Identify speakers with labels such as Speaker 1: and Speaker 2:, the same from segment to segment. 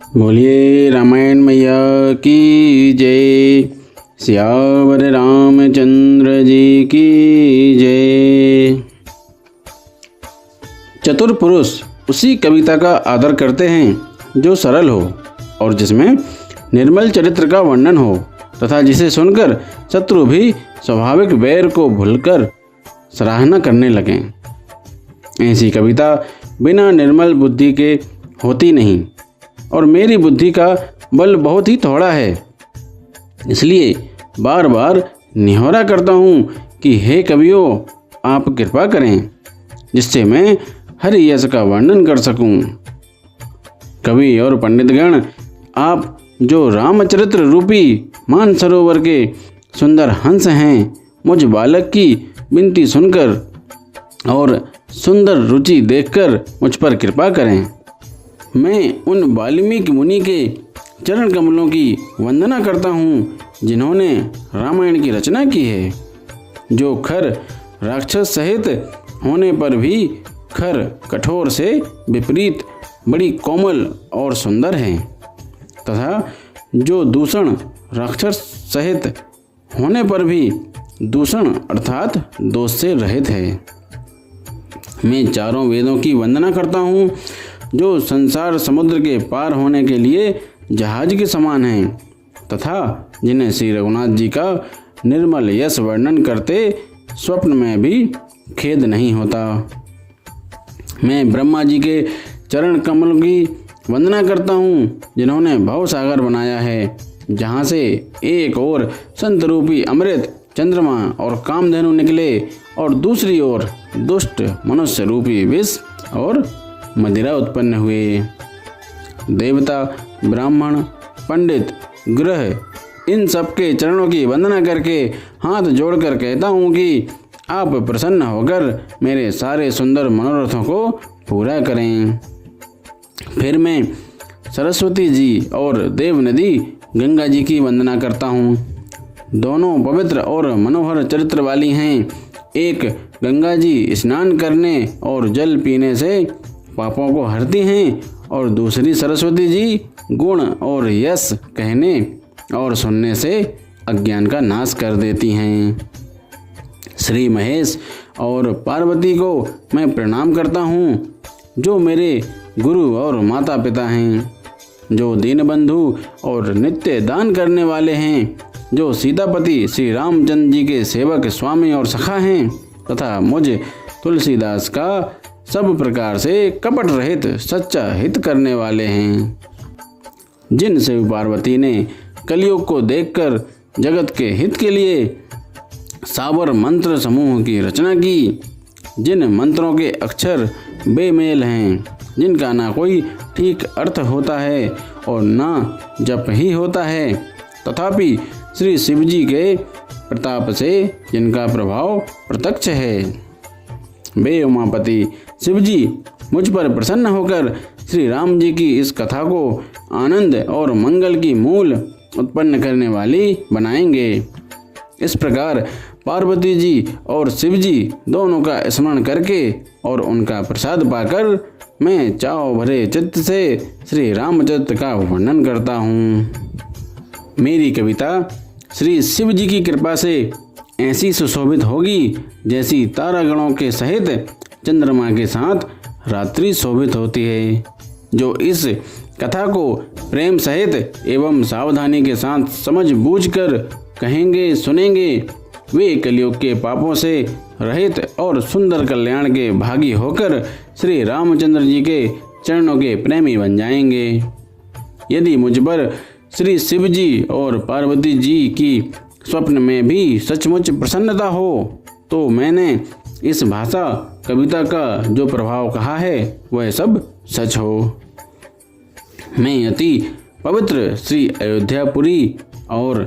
Speaker 1: बोलिए रामायण मैया की जय। सियावर रामचंद्र जी की जय। चतुर पुरुष उसी कविता का आदर करते हैं जो सरल हो और जिसमें निर्मल चरित्र का वर्णन हो तथा जिसे सुनकर शत्रु भी स्वाभाविक वैर को भूलकर सराहना करने लगें। ऐसी कविता बिना निर्मल बुद्धि के होती नहीं और मेरी बुद्धि का बल बहुत ही थोड़ा है, इसलिए बार बार निहोरा करता हूँ कि हे कवियों, आप कृपा करें जिससे मैं हरि यश का वर्णन कर सकूं। कवि और पंडितगण, आप जो रामचरित्र रूपी मानसरोवर के सुंदर हंस हैं, मुझ बालक की विनती सुनकर और सुंदर रुचि देखकर मुझ पर कृपा करें। मैं उन वाल्मीकि मुनि के चरण कमलों की वंदना करता हूँ जिन्होंने रामायण की रचना की है, जो खर राक्षस सहित होने पर भी खर कठोर से विपरीत बड़ी कोमल और सुंदर हैं तथा जो दूषण राक्षस सहित होने पर भी दूषण अर्थात दोष से रहित है। मैं चारों वेदों की वंदना करता हूँ जो संसार समुद्र के पार होने के लिए जहाज के समान हैं तथा जिन्हें श्री रघुनाथ जी का निर्मल यश वर्णन करते स्वप्न में भी खेद नहीं होता। मैं ब्रह्मा जी के चरण कमल की वंदना करता हूँ जिन्होंने भव सागर बनाया है, जहाँ से एक ओर संत रूपी अमृत चंद्रमा और कामधेनु निकले और दूसरी ओर दुष्ट मनुष्य रूपी विष और मदिरा उत्पन्न हुए। देवता, ब्राह्मण, पंडित, गृह इन सबके चरणों की वंदना करके हाथ जोड़कर कहता हूँ कि आप प्रसन्न होकर मेरे सारे सुंदर मनोरथों को पूरा करें। फिर मैं सरस्वती जी और देव नदी गंगा जी की वंदना करता हूँ। दोनों पवित्र और मनोहर चरित्र वाली हैं। एक गंगा जी स्नान करने और जल पीने से पापों को हरती हैं और दूसरी सरस्वती जी गुण और यश कहने और सुनने से अज्ञान का नाश कर देती हैं। श्री महेश और पार्वती को मैं प्रणाम करता हूँ जो मेरे गुरु और माता पिता हैं, जो दीनबंधु और नित्य दान करने वाले हैं, जो सीतापति श्री रामचंद्र जी के सेवक स्वामी और सखा हैं तथा मुझ तुलसीदास का सब प्रकार से कपट रहित सच्चा हित करने वाले हैं। जिन शिव पार्वती ने कलयुग को देखकर जगत के हित के लिए सावर मंत्र समूह की रचना की, जिन मंत्रों के अक्षर बेमेल हैं, जिनका ना कोई ठीक अर्थ होता है और ना जप ही होता है, तथापि श्री शिव जी के प्रताप से जिनका प्रभाव प्रत्यक्ष है, वे उमापति शिव जी मुझ पर प्रसन्न होकर श्री राम जी की इस कथा को आनंद और मंगल की मूल उत्पन्न करने वाली बनाएंगे। इस प्रकार पार्वती जी और शिव जी दोनों का स्मरण करके और उनका प्रसाद पाकर मैं चाव भरे चित्त से श्री रामचरित्र का वर्णन करता हूँ। मेरी कविता श्री शिव जी की कृपा से ऐसी सुशोभित होगी जैसी तारागणों के सहित चंद्रमा के साथ रात्रि शोभित होती है। जो इस कथा को प्रेम सहित एवं सावधानी के साथ समझ बूझकर कहेंगे सुनेंगे, वे कलयुग के पापों से रहित और सुंदर कल्याण के भागी होकर श्री रामचंद्र जी के चरणों के प्रेमी बन जाएंगे। यदि मुझ पर श्री शिव जी और पार्वती जी की स्वप्न में भी सचमुच प्रसन्नता हो तो मैंने इस भाषा कविता का जो प्रभाव कहा है वह सब सच हो। मैं अति पवित्र श्री अयोध्यापुरी और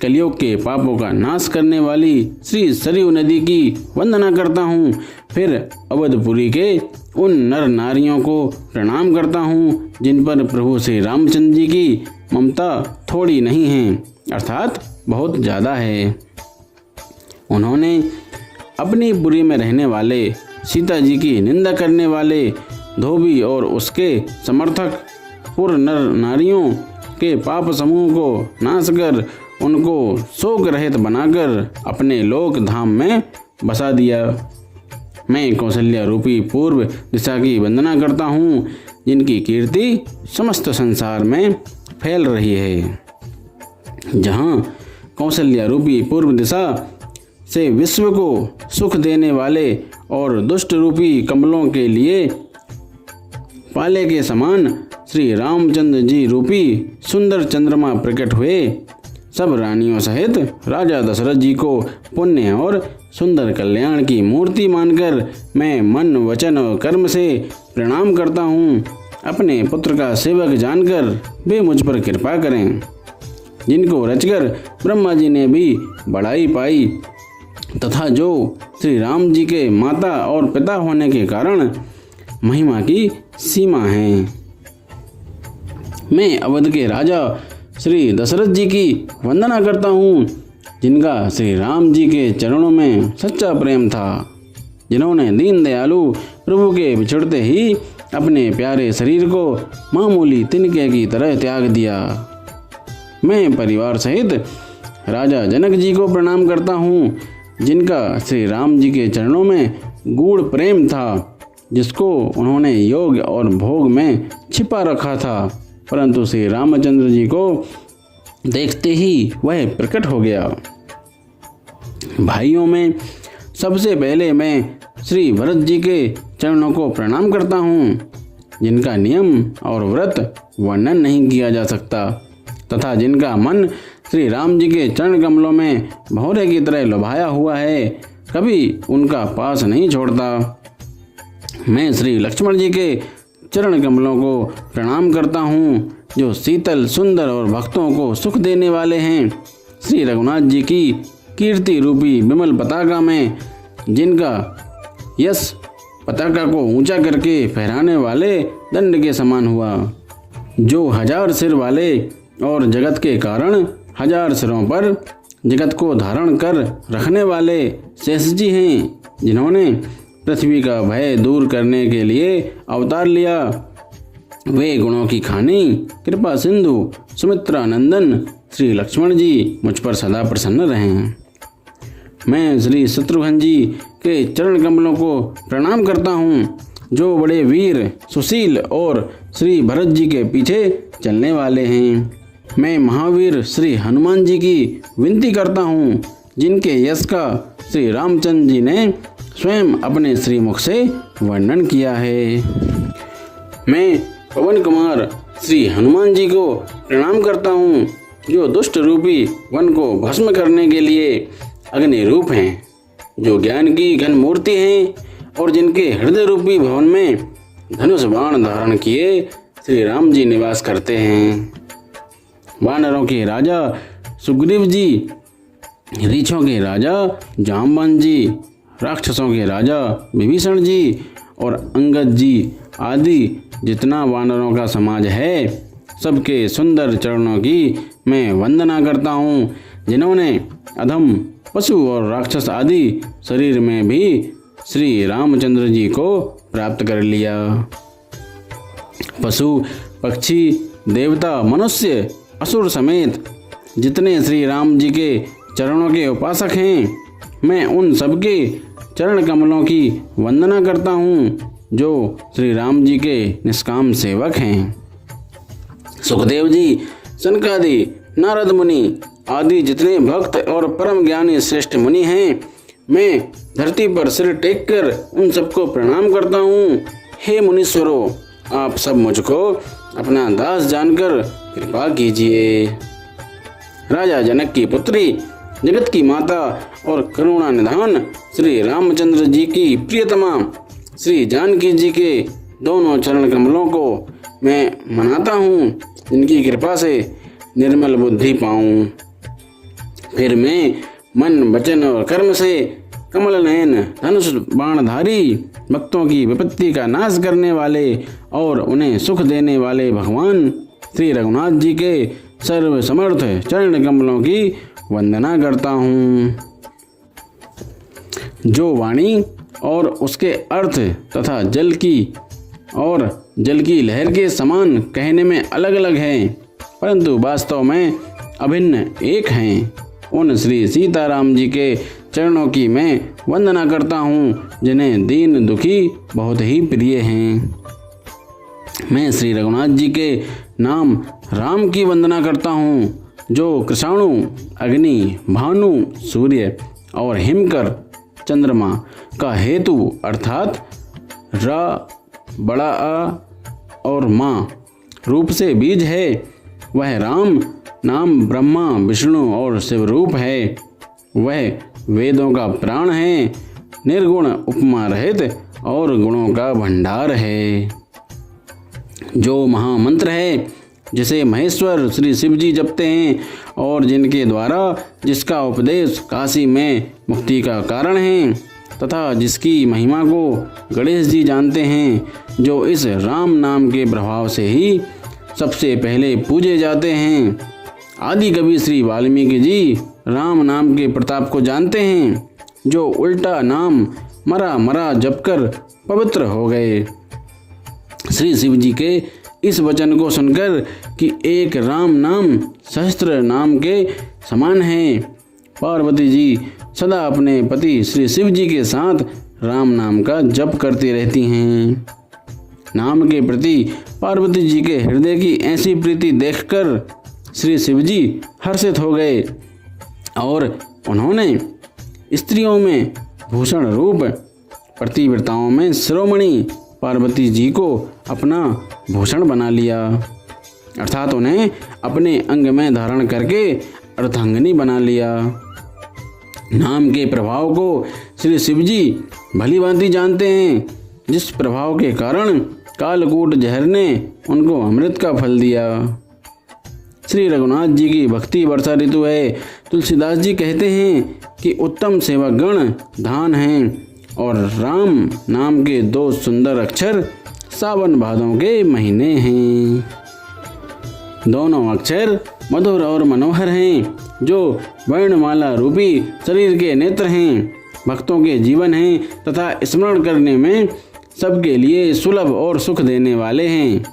Speaker 1: कलयुग के पापों का नाश करने वाली श्री सरयू नदी की वंदना करता हूँ। फिर अवधपुरी के उन नर नारियों को प्रणाम करता हूँ जिन पर प्रभु श्री रामचंद्र जी की ममता थोड़ी नहीं है, अर्थात बहुत ज़्यादा है। उन्होंने अपनी पुरी में रहने वाले सीता जी की निंदा करने वाले धोबी और उसके समर्थक पुर नर नारियों के पाप समूह को नाश कर उनको शोक रहित बनाकर अपने लोक धाम में बसा दिया। मैं कौशल्या रूपी पूर्व दिशा की वंदना करता हूँ, जिनकी कीर्ति समस्त संसार में फैल रही है। जहाँ कौशल्या रूपी पूर्व दिशा से विश्व को सुख देने वाले और दुष्ट रूपी कमलों के लिए पाले के समान श्री रामचंद्र जी रूपी सुंदर चंद्रमा प्रकट हुए, सब रानियों सहित राजा दशरथ जी को पुण्य और सुंदर कल्याण की मूर्ति मानकर मैं मन वचन और कर्म से प्रणाम करता हूँ। अपने पुत्र का सेवक जानकर वे मुझ पर कृपा करें, जिनको रचकर ब्रह्मा जी ने भी बड़ाई पाई तथा जो श्री राम जी के माता और पिता होने के कारण महिमा की सीमा है। मैं अवध के राजा श्री दशरथ जी की वंदना करता हूँ, जिनका श्री राम जी के चरणों में सच्चा प्रेम था, जिन्होंने दीन दयालु प्रभु के बिछड़ते ही अपने प्यारे शरीर को मामूली तिनके की तरह त्याग दिया। मैं परिवार सहित राजा जनक जी को प्रणाम करता हूँ, जिनका श्री राम जी के चरणों में गूढ़ प्रेम था, जिसको उन्होंने योग और भोग में छिपा रखा था, परंतु श्री रामचंद्र जी को देखते ही वह प्रकट हो गया। भाइयों में सबसे पहले मैं श्री भरत जी के चरणों को प्रणाम करता हूँ, जिनका नियम और व्रत वर्णन नहीं किया जा सकता तथा जिनका मन श्री राम जी के चरण कमलों में भौरे की तरह लुभाया हुआ है, कभी उनका पास नहीं छोड़ता। मैं श्री लक्ष्मण जी के चरण कमलों को प्रणाम करता हूँ, जो शीतल सुंदर और भक्तों को सुख देने वाले हैं। श्री रघुनाथ जी की कीर्ति रूपी विमल पताका में, जिनका यश पताका को ऊंचा करके फहराने वाले दंड के समान हुआ, जो 1000 सिर वाले और जगत के कारण 1000 सिरों पर जगत को धारण कर रखने वाले शेष जी हैं, जिन्होंने पृथ्वी का भय दूर करने के लिए अवतार लिया। वे गुणों की खानी कृपा सिंधु सुमित्रा नंदन श्री लक्ष्मण जी मुझ पर सदा प्रसन्न रहें। मैं श्री शत्रुघ्न जी के चरण कमलों को प्रणाम करता हूँ, जो बड़े वीर सुशील और श्री भरत जी के पीछे चलने वाले हैं। मैं महावीर श्री हनुमान जी की विनती करता हूँ, जिनके यश का श्री रामचंद्र जी ने स्वयं अपने श्रीमुख से वर्णन किया है। मैं पवन कुमार श्री हनुमान जी को प्रणाम करता हूँ, जो दुष्ट रूपी वन को भस्म करने के लिए अग्नि रूप हैं, जो ज्ञान की घन मूर्ति हैं और जिनके हृदय रूपी भवन में धनुष बाण धारण किए श्री राम जी निवास करते हैं। वानरों के राजा सुग्रीव जी, रीछों के राजा जाम्बवान जी, राक्षसों के राजा विभीषण जी और अंगद जी आदि जितना वानरों का समाज है, सबके सुंदर चरणों की मैं वंदना करता हूँ, जिन्होंने अधम पशु और राक्षस आदि शरीर में भी श्री रामचंद्र जी को प्राप्त कर लिया। पशु पक्षी देवता मनुष्य असुर समेत जितने श्री राम जी के चरणों के उपासक हैं, मैं उन सबके चरण कमलों की वंदना करता हूँ, जो श्री राम जी के निष्काम सेवक हैं। सुखदेव जी, सनकादि, नारद मुनि आदि जितने भक्त और परम ज्ञानी श्रेष्ठ मुनि हैं, मैं धरती पर सिर टेक कर उन सबको प्रणाम करता हूँ। हे मुनीश्वरों, आप सब मुझको अपना दास जानकर कृपा कीजिए। राजा जनक की पुत्री, जगत की माता और करुणा निधान श्री रामचंद्र जी की प्रियतमा श्री जानकी जी के दोनों चरण कमलों को मैं मनाता हूँ, जिनकी कृपा से निर्मल बुद्धि पाऊँ। फिर मैं मन वचन और कर्म से कमल नयन धनुष बाणधारी भक्तों की विपत्ति का नाश करने वाले और उन्हें सुख देने वाले भगवान श्री रघुनाथ जी के सर्व समर्थ चरण कमलों की वंदना करता हूँ, जो वाणी और उसके अर्थ तथा जल की और जल की लहर के समान कहने में अलग अलग हैं, परंतु वास्तव में अभिन्न एक हैं। उन श्री सीताराम जी के चरणों की मैं वंदना करता हूँ, जिन्हें दीन दुखी बहुत ही प्रिय हैं। मैं श्री रघुनाथ जी के नाम राम की वंदना करता हूँ, जो कृषाणु, अग्नि, भानु, सूर्य और हिमकर चंद्रमा का हेतु अर्थात र, बड़ा अ और माँ रूप से बीज है। वह राम नाम ब्रह्मा, विष्णु और शिव रूप है। वह वेदों का प्राण है, निर्गुण, उपमा रहित और गुणों का भंडार है। जो महामंत्र है, जिसे महेश्वर श्री शिव जी जपते हैं और जिनके द्वारा जिसका उपदेश काशी में मुक्ति का कारण है, तथा जिसकी महिमा को गणेश जी जानते हैं, जो इस राम नाम के प्रभाव से ही सबसे पहले पूजे जाते हैं। आदि कवि श्री वाल्मीकि जी राम नाम के प्रताप को जानते हैं, जो उल्टा नाम मरा मरा जपकर पवित्र हो गए। श्री शिव जी के इस वचन को सुनकर कि एक राम नाम सहस्त्र नाम के समान है, पार्वती जी सदा अपने पति श्री शिव जी के साथ राम नाम का जप करती रहती हैं। नाम के प्रति पार्वती जी के हृदय की ऐसी प्रीति देखकर श्री शिव जी हर्षित हो गए और उन्होंने स्त्रियों में भूषण रूप, पतिव्रताओं में शिरोमणि पार्वती जी को अपना भूषण बना लिया, अर्थात उन्हें अपने अंग में धारण करके अर्धांगिनी बना लिया। नाम के प्रभाव को श्री शिव जी भली भांति जानते हैं, जिस प्रभाव के कारण कालकूट जहर ने उनको अमृत का फल दिया। श्री रघुनाथ जी की भक्ति वर्षा ऋतु है। तुलसीदास जी कहते हैं कि उत्तम सेवक गण धान हैं और राम नाम के 2 सुंदर अक्षर सावन भादों के महीने हैं। दोनों अक्षर मधुर और मनोहर हैं, जो वर्णमाला रूपी शरीर के नेत्र हैं, भक्तों के जीवन हैं तथा स्मरण करने में सबके लिए सुलभ और सुख देने वाले हैं,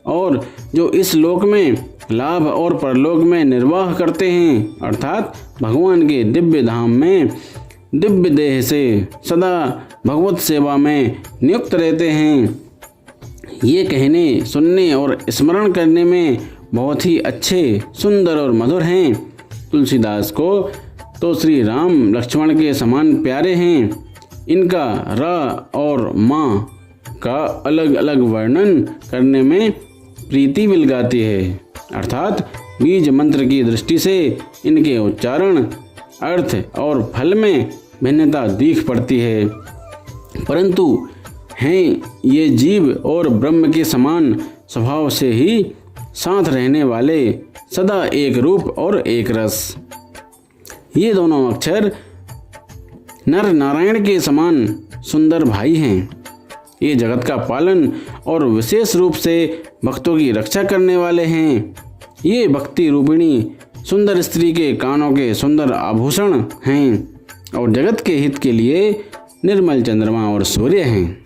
Speaker 1: और जो इस लोक में लाभ और परलोक में निर्वाह करते हैं, अर्थात भगवान के दिव्य धाम में दिव्य देह से सदा भगवत सेवा में नियुक्त रहते हैं। ये कहने, सुनने और स्मरण करने में बहुत ही अच्छे, सुंदर और मधुर हैं। तुलसीदास को तो श्री राम लक्ष्मण के समान प्यारे हैं। इनका र और माँ का अलग अलग वर्णन करने में प्रीति विलगाती है, अर्थात बीज मंत्र की दृष्टि से इनके उच्चारण, अर्थ और फल में भिन्नता दिख पड़ती है, परंतु हैं ये जीव और ब्रह्म के समान स्वभाव से ही साथ रहने वाले, सदा एक रूप और एक रस। ये दोनों अक्षर नर नारायण के समान सुंदर भाई हैं। ये जगत का पालन और विशेष रूप से भक्तों की रक्षा करने वाले हैं। ये भक्ति रूपिणी सुंदर स्त्री के कानों के सुंदर आभूषण हैं और जगत के हित के लिए निर्मल चंद्रमा और सूर्य हैं।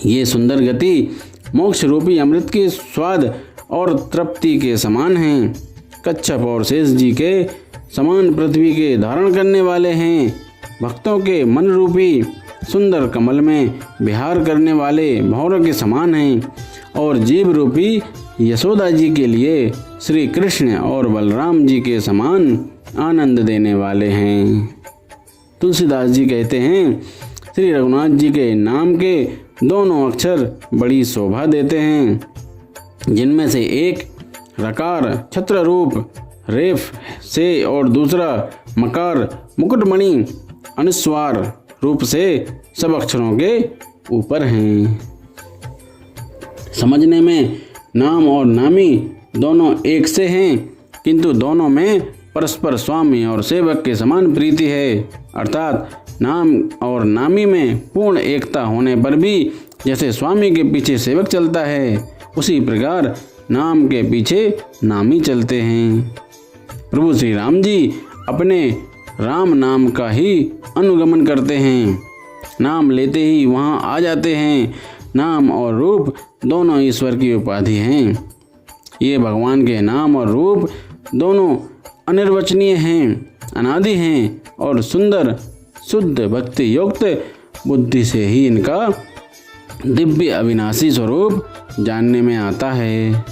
Speaker 1: ये सुंदर गति मोक्ष रूपी अमृत के स्वाद और तृप्ति के समान हैं। कच्छप और शेष जी के समान पृथ्वी के धारण करने वाले हैं। भक्तों के मन रूपी सुंदर कमल में विहार करने वाले भंवर के समान हैं और जीव रूपी यशोदा जी के लिए श्री कृष्ण और बलराम जी के समान आनंद देने वाले हैं। तुलसीदास जी कहते हैं, श्री रघुनाथ जी के नाम के दोनों अक्षर बड़ी शोभा देते हैं, जिनमें से एक रकार छत्र रूप रेफ से और दूसरा मकार मुकुटमणि अनुस्वार रूप से सब अक्षरों के ऊपर हैं। समझने में नाम और नामी दोनों एक से हैं, किंतु दोनों में परस्पर स्वामी और सेवक के समान प्रीति है, अर्थात नाम और नामी में पूर्ण एकता होने पर भी जैसे स्वामी के पीछे सेवक चलता है, उसी प्रकार नाम के पीछे नामी चलते हैं। प्रभु श्री राम जी अपने राम नाम का ही अनुगमन करते हैं। नाम लेते ही वहाँ आ जाते हैं। नाम और रूप दोनों ईश्वर की उपाधि हैं। ये भगवान के नाम और रूप दोनों अनिर्वचनीय हैं, अनादि हैं और सुंदर शुद्ध भक्ति युक्त बुद्धि से ही इनका दिव्य अविनाशी स्वरूप जानने में आता है।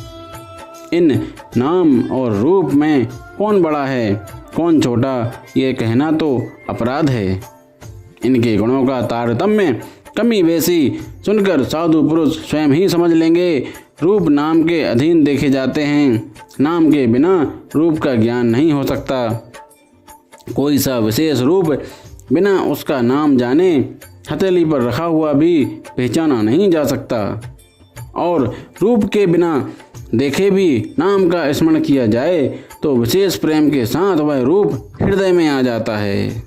Speaker 1: इन नाम और रूप में कौन बड़ा है कौन छोटा, ये कहना तो अपराध है। इनके गुणों का तारतम्य कमी बेसी सुनकर साधु पुरुष स्वयं ही समझ लेंगे। रूप नाम के अधीन देखे जाते हैं। नाम के बिना रूप का ज्ञान नहीं हो सकता। कोई सा विशेष रूप बिना उसका नाम जाने हथेली पर रखा हुआ भी पहचाना नहीं जा सकता, और रूप के बिना देखे भी नाम का स्मरण किया जाए तो विशेष प्रेम के साथ वह रूप हृदय में आ जाता है।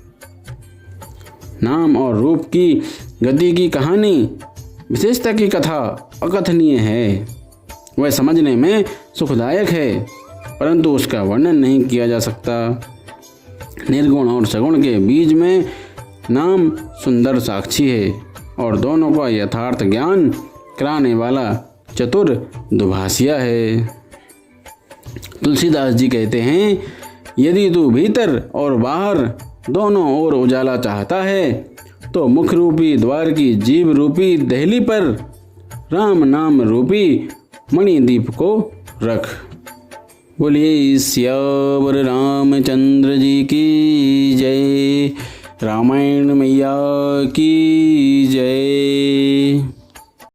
Speaker 1: नाम और रूप की गति की कहानी, विशेषता की कथा अकथनीय है। वह समझने में सुखदायक है, परंतु उसका वर्णन नहीं किया जा सकता। निर्गुण और सगुण के बीच में नाम सुंदर साक्षी है और दोनों का यथार्थ ज्ञान कराने वाला चतुर दुभाषिया है। तुलसीदास जी कहते हैं, यदि तू भीतर और बाहर दोनों ओर उजाला चाहता है तो मुख रूपी द्वार की जीव रूपी दहली पर राम नाम रूपी मणिदीप को रख। बोलिए सियावर रामचंद्र जी की जय। रामायण मैया की जय।